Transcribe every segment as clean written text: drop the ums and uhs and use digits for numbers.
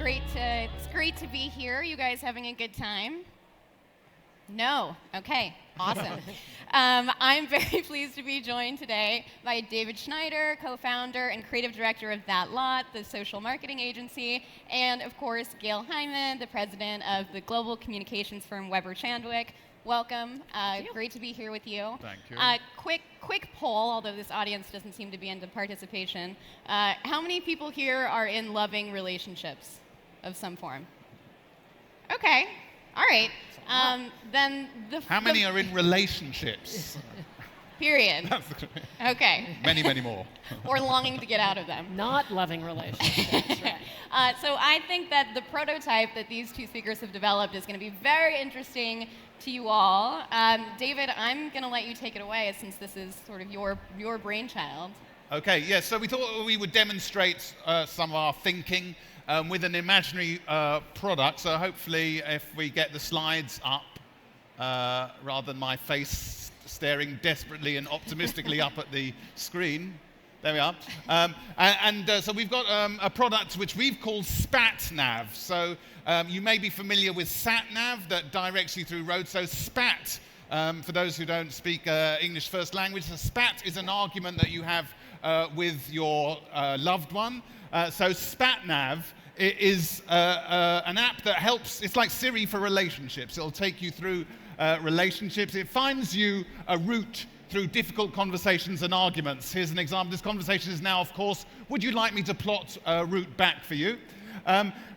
It's great to be here. You guys having a good time? No. Okay. Awesome. I'm very pleased to be joined today by David Schneider, co-founder and creative director of That Lot, the social marketing agency, and of course Gail Heimann, the president of the global communications firm Shandwick. Welcome. Great to be here with you. Thank you. Quick poll, although this audience doesn't seem to be into participation. How many people here are in loving relationships of some form? Okay. All right. Then How many are in relationships? Period. Okay. Many more. Or longing to get out of them. Not loving relationships. Right. So I think that the prototype that these two speakers have developed is going to be very interesting to you all. David, I'm going to let you take it away since this is sort of your brainchild. Okay, yes, so we thought we would demonstrate some of our thinking with an imaginary product. So hopefully if we get the slides up, rather than my face staring desperately and optimistically up at the screen. There we are. So we've got a product which we've called SpatNav. So you may be familiar with SatNav that directs you through roads. So SPAT, for those who don't speak English first language, so SPAT is an argument that you have with your loved one. So SpatNav is an app that helps, it's like Siri for relationships. It'll take you through relationships. It finds you a route through difficult conversations and arguments. Here's an example. This conversation is now, of course, would you like me to plot a route back for you?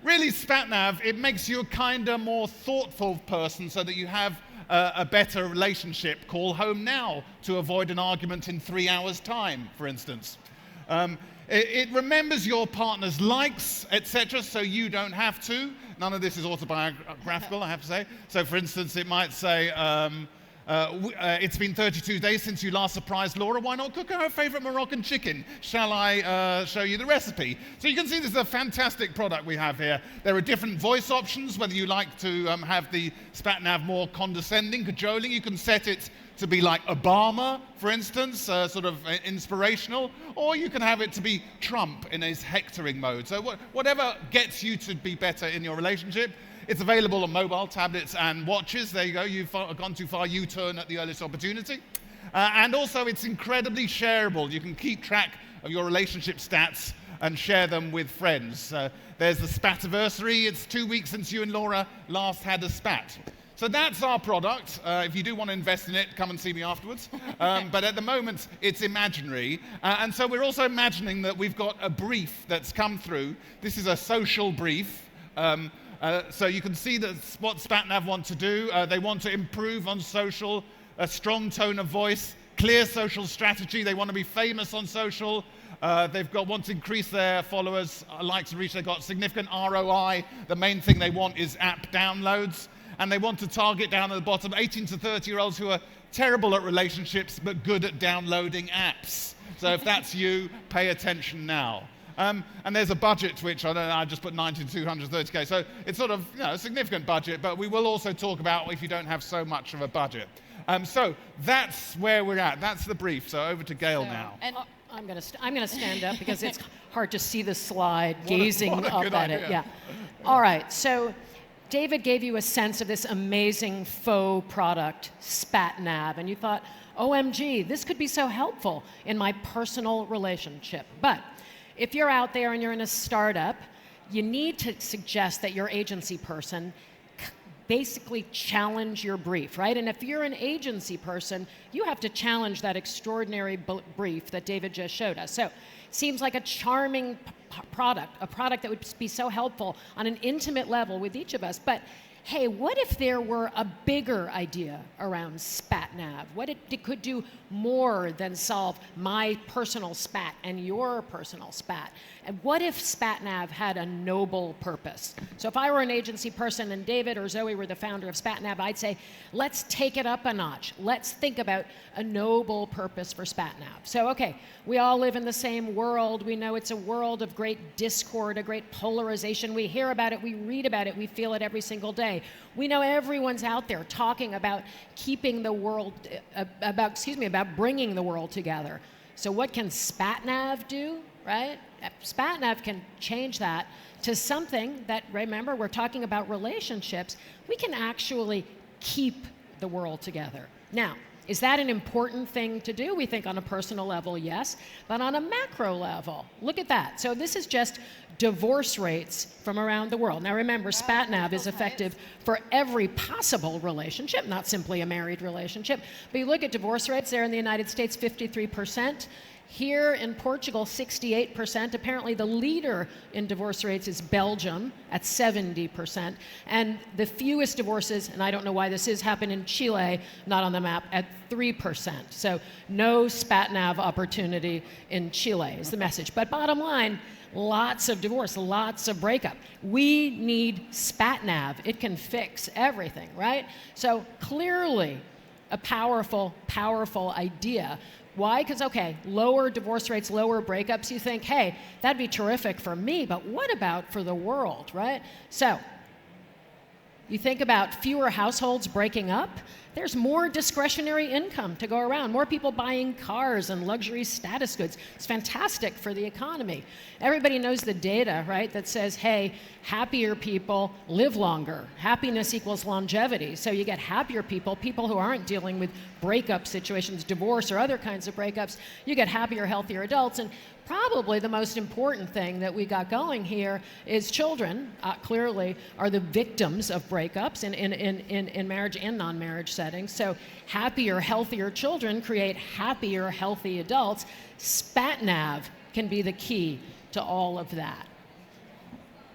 Really, SpatNav, it makes you a kinder, more thoughtful person so that you have a better relationship. Call home now to avoid an argument in 3 hours' time, for instance. It remembers your partner's likes, etc., so you don't have to. None of this is autobiographical, I have to say. So, for instance, it might say, it's been 32 days since you last surprised Laura. Why not cook her favorite Moroccan chicken? Shall I show you the recipe? So you can see this is a fantastic product we have here. There are different voice options, whether you like to have the SpatNav more condescending, cajoling. You can set it to be like Obama, for instance, sort of inspirational, or you can have it to be Trump in his hectoring mode. So whatever gets you to be better in your relationship. It's available on mobile, tablets, and watches. There you go. You've gone too far. U-turn at the earliest opportunity. And also, it's incredibly shareable. You can keep track of your relationship stats and share them with friends. There's the Spativersary. It's 2 weeks since you and Laura last had a spat. So that's our product. If you do want to invest in it, come and see me afterwards. But at the moment, it's imaginary. And so we're also imagining that we've got a brief that's come through. This is a social brief. So you can see that's what SpatNav want to do. They want to improve on social, a strong tone of voice, clear social strategy. They want to be famous on social. Want to increase their followers, likes and reach. They've got significant ROI. The main thing they want is app downloads. And they want to target down at the bottom 18 to 30-year-olds who are terrible at relationships but good at downloading apps. So if that's you, pay attention now. And there's a budget which I just put 90 to 230K. So it's sort of a significant budget, but we will also talk about if you don't have so much of a budget. So that's where we're at. That's the brief. So over to Gail now. And I'm gonna stand up because it's hard to see the slide gazing up at it. Yeah. All right. So David gave you a sense of this amazing faux product, SpatNav, and you thought, OMG, this could be so helpful in my personal relationship. But if you're out there and you're in a startup, you need to suggest that your agency person basically challenge your brief, right? And if you're an agency person, you have to challenge that extraordinary brief that David just showed us. So, seems like a charming product, a product that would be so helpful on an intimate level with each of us. But hey, what if there were a bigger idea around SpatNav? What it could do more than solve my personal spat and your personal spat? And what if SpatNav had a noble purpose? So if I were an agency person and David or Zoe were the founder of SpatNav, I'd say, let's take it up a notch. Let's think about a noble purpose for SpatNav. So, okay, we all live in the same world. We know it's a world of great discord, a great polarization. We hear about it, we read about it, we feel it every single day. We know everyone's out there talking about keeping the world, about bringing the world together. So what can SpatNav do? right? SpatNav can change that to something that, remember, we're talking about relationships. We can actually keep the world together. Now, is that an important thing to do? We think on a personal level, yes, but on a macro level, look at that. So this is just divorce rates from around the world. Now remember, SpatNav is effective for every possible relationship, not simply a married relationship. But you look at divorce rates there in the United States, 53%. Here in Portugal, 68%. Apparently the leader in divorce rates is Belgium at 70%. And the fewest divorces, and I don't know why this is, happen in Chile, not on the map, at 3%. So no SpatNav opportunity in Chile is the message. But bottom line, lots of divorce, lots of breakup. We need SpatNav. It can fix everything, right? So clearly a powerful, powerful idea. Why? Because, okay, lower divorce rates, lower breakups, you think, hey, that'd be terrific for me, but what about for the world, right? So you think about fewer households breaking up, there's more discretionary income to go around, more people buying cars and luxury status goods. It's fantastic for the economy. Everybody knows the data, right, that says, hey, happier people live longer. Happiness equals longevity. So you get happier people, people who aren't dealing with breakup situations, divorce or other kinds of breakups. You get happier, healthier adults. And probably the most important thing that we got going here is children clearly are the victims of breakups in marriage and non-marriage settings. So happier, healthier children create happier, healthy adults. SpatNav can be the key to all of that.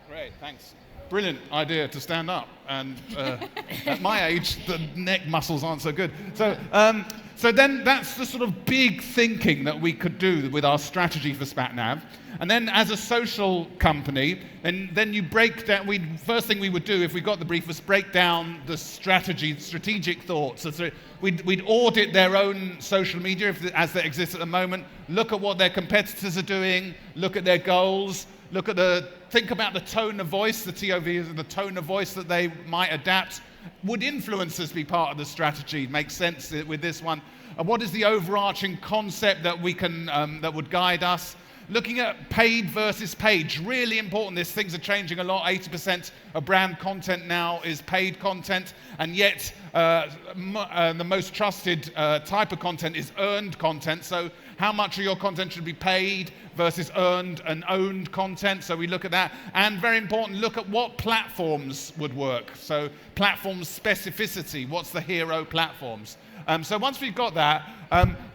Great, thanks. Brilliant idea to stand up. And at my age, the neck muscles aren't so good. So then that's the sort of big thinking that we could do with our strategy for SpatNav. And then as a social company, then you break down, first thing we would do if we got the brief was break down the strategic thoughts. So we'd audit their own social media as they exist at the moment, look at what their competitors are doing, look at their goals, think about the tone of voice, the TOV is the tone of voice that they might adapt. Would influencers be part of the strategy? Makes sense with this one. And what is the overarching concept that we can that would guide us? Looking at paid versus paid, really important. These things are changing a lot. 80% of brand content now is paid content, and yet the most trusted type of content is earned content. So how much of your content should be paid versus earned and owned content? So we look at that. And very important, look at what platforms would work. So platform specificity, what's the hero platforms? So once we've got that,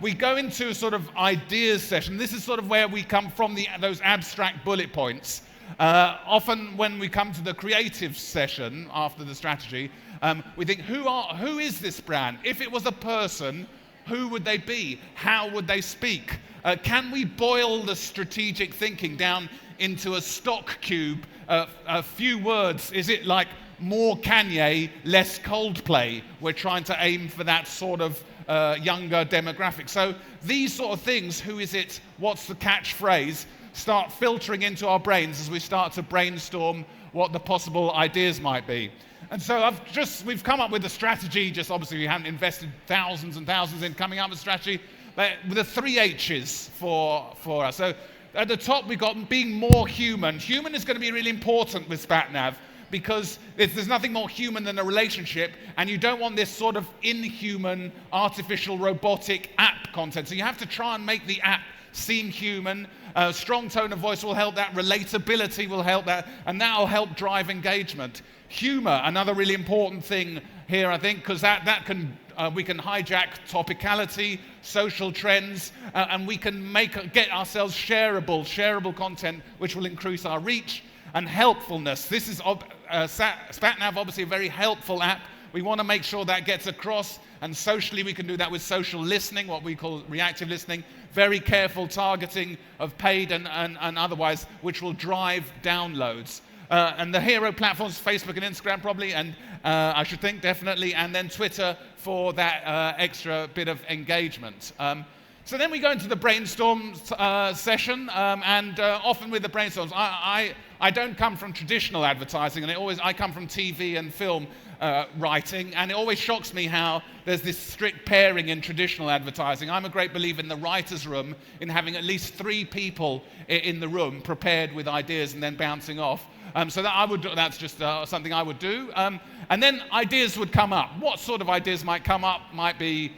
we go into a sort of ideas session. This is sort of where we come from, those abstract bullet points. Often when we come to the creative session after the strategy, we think, who is this brand? If it was a person, who would they be? How would they speak? Can we boil the strategic thinking down into a stock cube, a few words? Is it like more Kanye, less Coldplay? We're trying to aim for that sort of younger demographic. So these sort of things, who is it, what's the catchphrase, start filtering into our brains as we start to brainstorm what the possible ideas might be. And so we've come up with a strategy, just obviously we haven't invested thousands and thousands in coming up with a strategy, but with the 3 H's for us. So at the top we've got being more human. Human is going to be really important with SpatNav, because there's nothing more human than a relationship, and you don't want this sort of inhuman, artificial, robotic app content. So you have to try and make the app seem human. Strong tone of voice will help that. Relatability will help that, and that will help drive engagement. Humor, another really important thing here, I think, because we can hijack topicality, social trends, and we can get ourselves shareable content, which will increase our reach. And helpfulness. This is SpatNav, obviously a very helpful app. We want to make sure that gets across, and socially we can do that with social listening, what we call reactive listening, very careful targeting of paid and otherwise, which will drive downloads. And the hero platforms, Facebook and Instagram probably, and I should think definitely, and then Twitter for that extra bit of engagement. So then we go into the brainstorm session, and often with the brainstorms, I don't come from traditional advertising, and I come from TV and film writing, and it always shocks me how there's this strict pairing in traditional advertising. I'm a great believer in the writer's room, in having at least 3 people in the room prepared with ideas and then bouncing off. So that's just something I would do. And then ideas would come up. What sort of ideas might come up? Might be,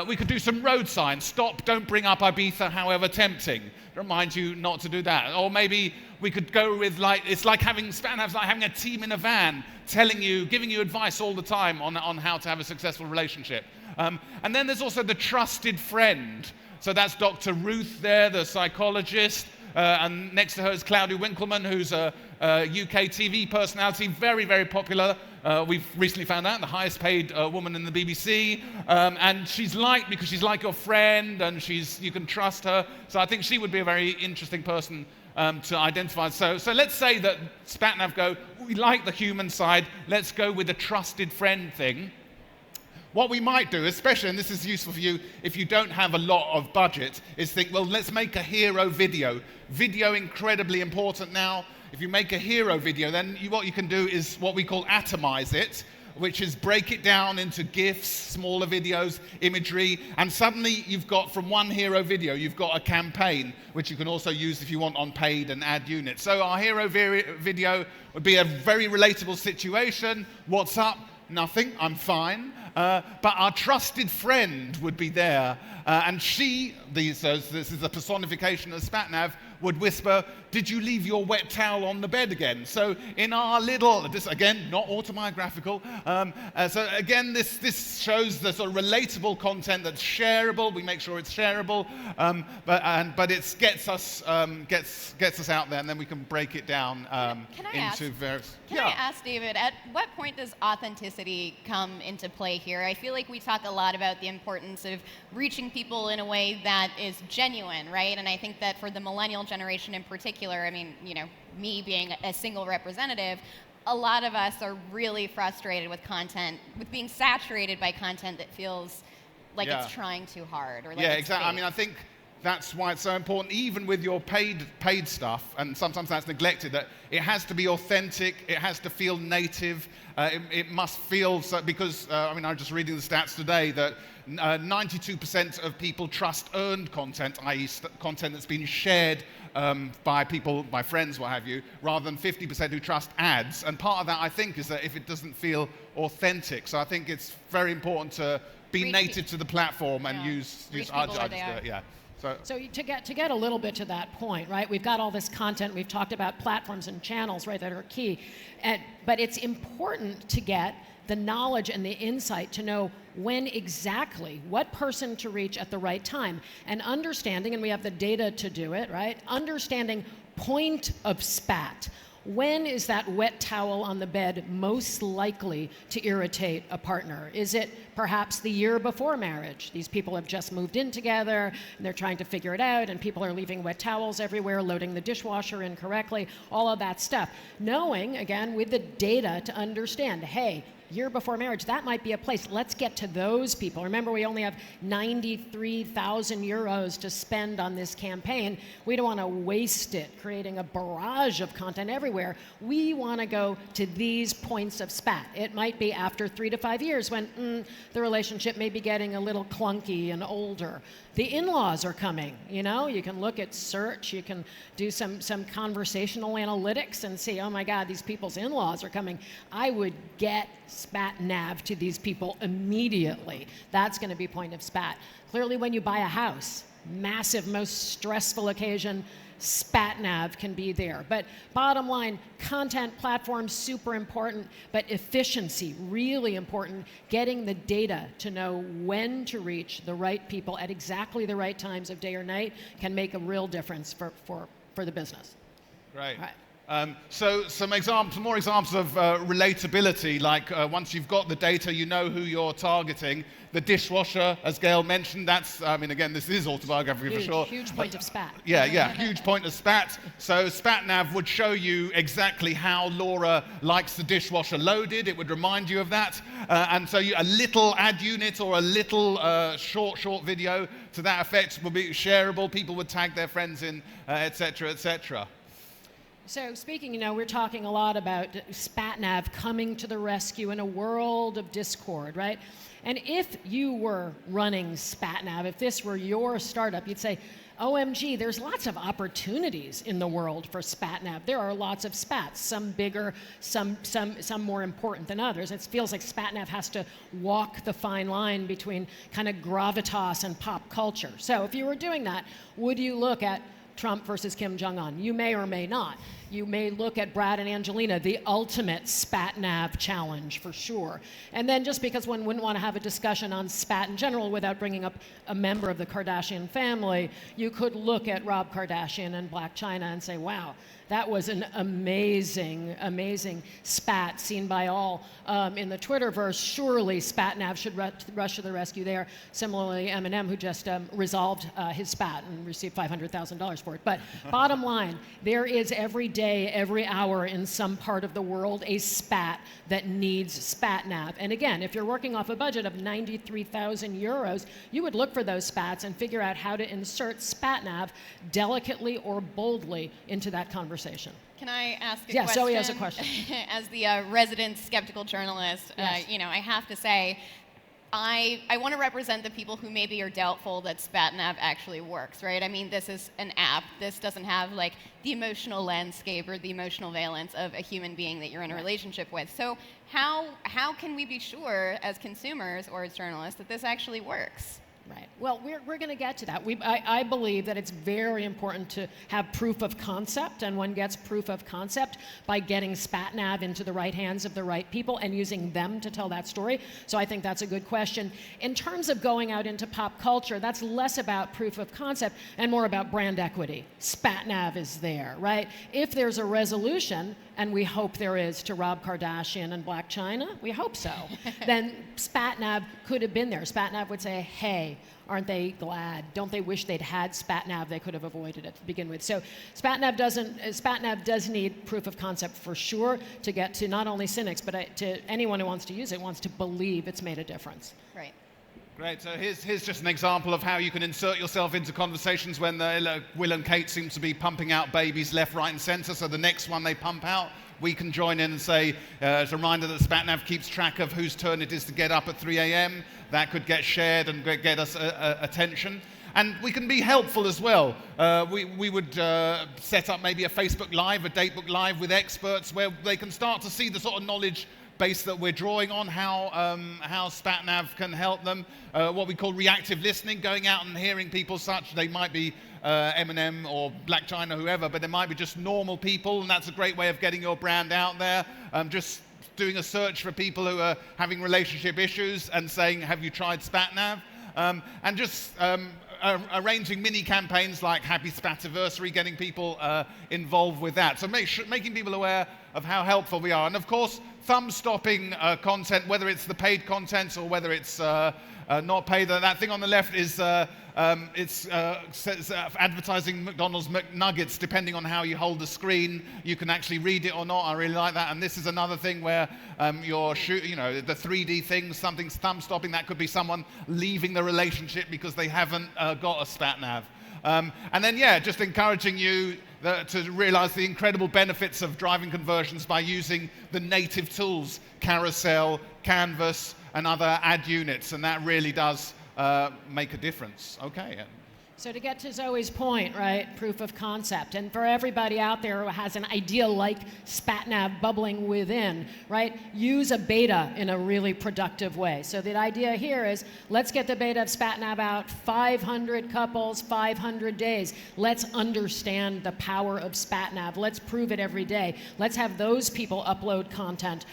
we could do some road signs. Stop, don't bring up Ibiza, however tempting. Remind you not to do that. Or maybe we could go with it's like having a team in a van giving you advice all the time on how to have a successful relationship. And then there's also the trusted friend. So that's Dr. Ruth there, the psychologist. And next to her is Claudia Winkleman, who's a UK TV personality, very, very popular. We've recently found out the highest paid woman in the BBC. And she's liked because she's like your friend, and you can trust her. So I think she would be a very interesting person to identify. So let's say that SpatNav go, we like the human side, let's go with the trusted friend thing. What we might do, especially, and this is useful for you if you don't have a lot of budget, is think, well, let's make a hero video. Video incredibly important now. If you make a hero video, then what you can do is what we call atomize it, which is break it down into GIFs, smaller videos, imagery, and suddenly you've got, from one hero video, you've got a campaign, which you can also use if you want on paid and ad units. So our hero video would be a very relatable situation. What's up? Nothing, I'm fine. But our trusted friend would be there, and this is a personification of SpatNav, would whisper, did you leave your wet towel on the bed again? So in our this again, not autobiographical, so again, this shows the sort of relatable content that's shareable. We make sure it's shareable, but it gets us out there, and then we can break it down into various... Can I ask, David, at what point does authenticity come into play here? I feel like we talk a lot about the importance of reaching people in a way that is genuine, right? And I think that for the millennial generation in particular, I mean, me being a single representative, a lot of us are really frustrated with content, with being saturated by content that feels like it's trying too hard. Or like exactly. I mean, I think that's why it's so important, even with your paid stuff, and sometimes that's neglected, that it has to be authentic, it has to feel native, it must feel, so, because, I mean, I'm just reading the stats today that 92% of people trust earned content, i.e. content that's been shared by people, by friends, what have you, rather than 50% who trust ads. And part of that, I think, is that if it doesn't feel authentic. So I think it's very important to be native to the platform and use our judges. So to get a little bit to that point, right? We've got all this content. We've talked about platforms and channels, right, that are key. But it's important to get the knowledge and the insight to know when exactly, what person to reach at the right time. And understanding, and we have the data to do it, right? Understanding point of spat. When is that wet towel on the bed most likely to irritate a partner? Is it perhaps the year before marriage? These people have just moved in together, and they're trying to figure it out, and people are leaving wet towels everywhere, loading the dishwasher incorrectly, all of that stuff. Knowing, again, with the data to understand, hey, year before marriage, that might be a place. Let's get to those people. Remember, we only have 93,000 euros to spend on this campaign. We don't want to waste it creating a barrage of content everywhere. We want to go to these points of spat. It might be after 3 to 5 years when the relationship may be getting a little clunky and older. The in-laws are coming, you can look at search, you can do some conversational analytics and see, oh my God, these people's in-laws are coming. I would get SpatNav to these people immediately. That's going to be point of spat. Clearly, when you buy a house, massive, most stressful occasion, SpatNav can be there. But bottom line, content platforms, super important, but efficiency, really important. Getting the data to know when to reach the right people at exactly the right times of day or night can make a real difference for the business. Great. Right. So some more examples of relatability, like once you've got the data, you know who you're targeting. The dishwasher, as Gail mentioned, that's, I mean, again, this is autobiography for sure. Huge point of spat. Yeah, huge point of spat. So SpatNav would show you exactly how Laura likes the dishwasher loaded. It would remind you of that. And so a little ad unit or a little short video to that effect would be shareable. People would tag their friends in, et cetera, et cetera. So speaking, we're talking a lot about SpatNav coming to the rescue in a world of discord, right? And if you were running SpatNav, if this were your startup, you'd say, OMG, there's lots of opportunities in the world for SpatNav. There are lots of spats, some bigger, some more important than others. It feels like SpatNav has to walk the fine line between kind of gravitas and pop culture. So if you were doing that, would you look at Trump versus Kim Jong-un? You may or may not. You may look at Brad and Angelina, the ultimate SpatNav challenge for sure. And then just because one wouldn't want to have a discussion on spat in general without bringing up a member of the Kardashian family, you could look at Rob Kardashian and Blac Chyna and say, wow, that was an amazing, amazing spat seen by all in the Twitterverse. Surely SpatNav should rush to the rescue there. Similarly, Eminem, who just resolved his spat and received $500,000 for it. But bottom line, there is every day, every hour in some part of the world a spat that needs SpatNav. And again, if you're working off a budget of 93,000 euros, you would look for those spats and figure out how to insert SpatNav delicately or boldly into that conversation. Can I ask a question? Yeah, Zoe has a question. As the resident skeptical journalist, yes. I have to say, I want to represent the people who maybe are doubtful that SpatNav actually works, right? I mean, this is an app. This doesn't have like the emotional landscape or the emotional valence of a human being that you're in a relationship with. So how can we be sure as consumers or as journalists that this actually works? Right. Well, we're going to get to that. I believe that it's very important to have proof of concept, and one gets proof of concept by getting SpatNav into the right hands of the right people and using them to tell that story. So I think that's a good question. In terms of going out into pop culture, that's less about proof of concept and more about brand equity. SpatNav is there, right? If there's a resolution, and we hope there is, to Rob Kardashian and Blac Chyna, we hope so, then SpatNav could have been there. SpatNav would say, hey, aren't they glad? Don't they wish they'd had SpatNav? They could have avoided it to begin with. So SpatNav does need proof of concept for sure to get to not only cynics, but to anyone who wants to use it, wants to believe it's made a difference. Right. Great. So here's just an example of how you can insert yourself into conversations when Will and Kate seem to be pumping out babies left, right, and center. So the next one they pump out, we can join in and say, as a reminder that SpatNav keeps track of whose turn it is to get up at 3 a.m. That could get shared and get us attention. And we can be helpful as well. We would set up maybe a Facebook Live, a Datebook Live with experts where they can start to see the sort of knowledge base that we're drawing on, how SpatNav can help them. What we call reactive listening, going out and hearing people such, they might be Eminem or Blac Chyna, whoever, but they might be just normal people, and that's a great way of getting your brand out there. Just doing a search for people who are having relationship issues and saying, have you tried SpatNav? And just arranging mini campaigns like Happy Spativersary, getting people involved with that. So making people aware of how helpful we are. And of course, thumb-stopping content, whether it's the paid content or whether it's not paid. That thing on the left is says, advertising McDonald's McNuggets. Depending on how you hold the screen, you can actually read it or not. I really like that. And this is another thing where you're the 3D thing, something's thumb-stopping. That could be someone leaving the relationship because they haven't got a SpatNav. And then, just encouraging you to realize the incredible benefits of driving conversions by using the native tools, Carousel, Canvas, and other ad units, and that really does make a difference. Okay. So to get to Zoe's point, right, proof of concept, and for everybody out there who has an idea like SpatNav bubbling within, right, use a beta in a really productive way. So the idea here is, let's get the beta of SpatNav out, 500 couples, 500 days. Let's understand the power of SpatNav. Let's prove it every day. Let's have those people upload content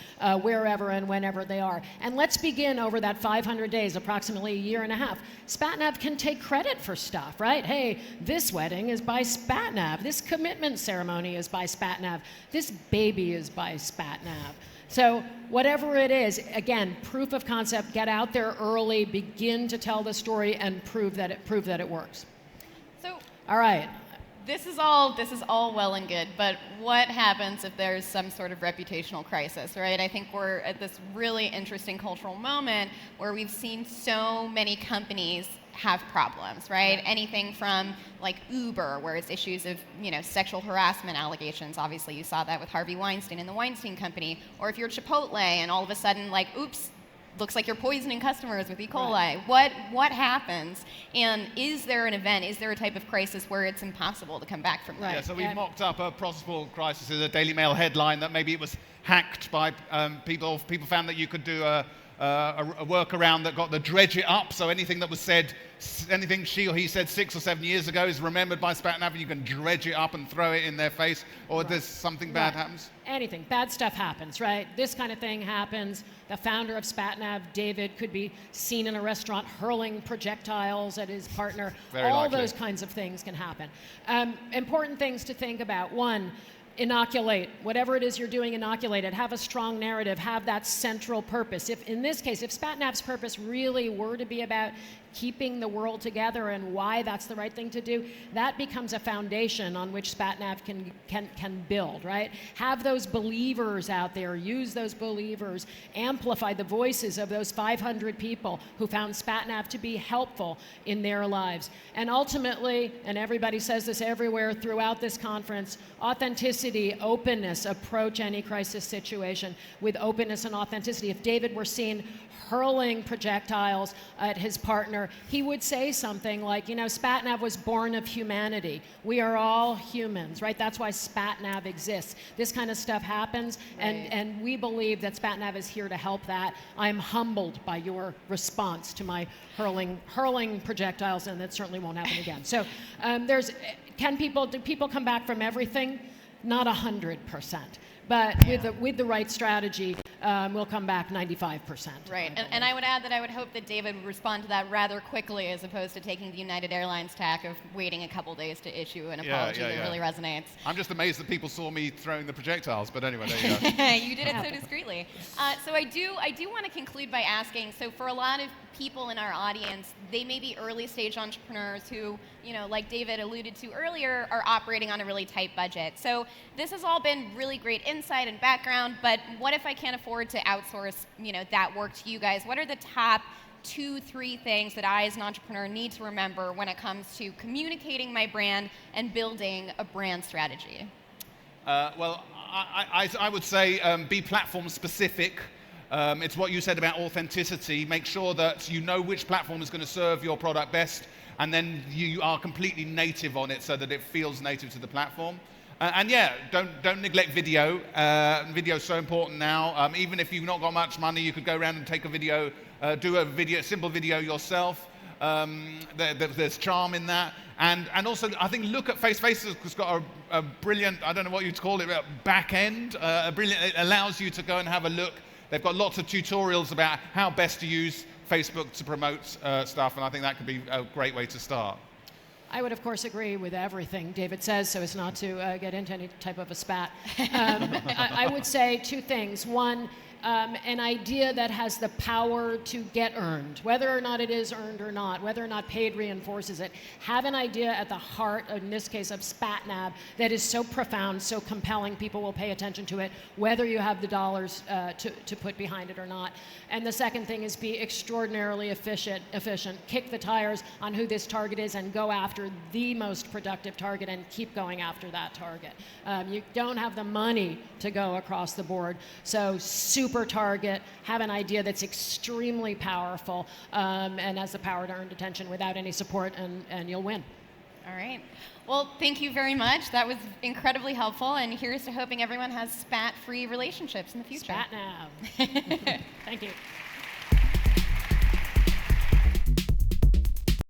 wherever and whenever they are. And let's begin over that 500 days, approximately a year and a half. SpatNav can take credit for stuff. stuff, right? Hey, this wedding is by SpatNav. This commitment ceremony is by SpatNav. This baby is by SpatNav. So whatever it is, again, proof of concept, get out there early, begin to tell the story, and prove that it works. So all right. This is all well and good, but what happens if there's some sort of reputational crisis, right? I think we're at this really interesting cultural moment where we've seen so many companies have problems, right? Anything from like Uber, where it's issues of, sexual harassment allegations. Obviously, you saw that with Harvey Weinstein and the Weinstein Company. Or if you're Chipotle and all of a sudden, like, oops, looks like you're poisoning customers with E. coli. Right. What happens? And is there an event, is there a type of crisis where it's impossible to come back from that? Right. Yeah, so we've mocked up a possible crisis as a Daily Mail headline that maybe it was hacked by people. People found that you could do a workaround that got the dredge it up, so anything that was said, anything she or he said 6 or 7 years ago is remembered by SpatNav, and you can dredge it up and throw it in their face, or right. There's something bad happens? Anything. Bad stuff happens, right? This kind of thing happens. The founder of SpatNav, David, could be seen in a restaurant hurling projectiles at his partner. Very All likely. those kinds of things can happen. Important things to think about. One, inoculate. Whatever it is you're doing, inoculate it. Have a strong narrative. Have that central purpose. If in this case, if SpatNav's purpose really were to be about keeping the world together and why that's the right thing to do, that becomes a foundation on which SpatNav can build, right? Have those believers out there, use those believers, amplify the voices of those 500 people who found SpatNav to be helpful in their lives. And ultimately, and everybody says this everywhere throughout this conference, authenticity, openness, approach any crisis situation with openness and authenticity. If David were seen hurling projectiles at his partner, he would say something like, SpatNav was born of humanity. We are all humans, right? That's why SpatNav exists. This kind of stuff happens, right. and we believe that SpatNav is here to help that. I'm humbled by your response to my hurling projectiles, and that certainly won't happen again. So do people come back from everything? Not 100%. But with the right strategy, we'll come back 95%. Right, and I would add that I would hope that David would respond to that rather quickly as opposed to taking the United Airlines tack of waiting a couple days to issue an apology that really resonates. I'm just amazed that people saw me throwing the projectiles, but anyway, there you go. You did it so discreetly. So I do want to conclude by asking, so for a lot of people in our audience, they may be early stage entrepreneurs who, like David alluded to earlier, are operating on a really tight budget. So this has all been really great insight and background, but what if I can't afford to outsource, that work to you guys? What are the top 2-3 things that I as an entrepreneur need to remember when it comes to communicating my brand and building a brand strategy? Well, I would say be platform specific. It's what you said about authenticity. Make sure that you know which platform is going to serve your product best, and then you are completely native on it so that it feels native to the platform. Don't neglect video. Video is so important now. Even if you've not got much money, you could go around and take a video, do a simple video yourself. There's charm in that. And also, I think look at Facebook's got a brilliant, I don't know what you'd call it, back end. It allows you to go and have a look. They've got lots of tutorials about how best to use Facebook to promote stuff, and I think that could be a great way to start. I would, of course, agree with everything David says, so as not to get into any type of a spat. I would say 2 things. One, an idea that has the power to get earned, whether or not it is earned or not, whether or not paid reinforces it. Have an idea at the heart, in this case of SpatNav, that is so profound, so compelling, people will pay attention to it, whether you have the dollars to put behind it or not. And the second thing is be extraordinarily efficient. Kick the tires on who this target is and go after the most productive target and keep going after that target. You don't have the money to go across the board, so super target, have an idea that's extremely powerful and has the power to earn attention without any support, and you'll win. All right. Well, thank you very much. That was incredibly helpful, and here's to hoping everyone has spat-free relationships in the future. Spat now. Thank you.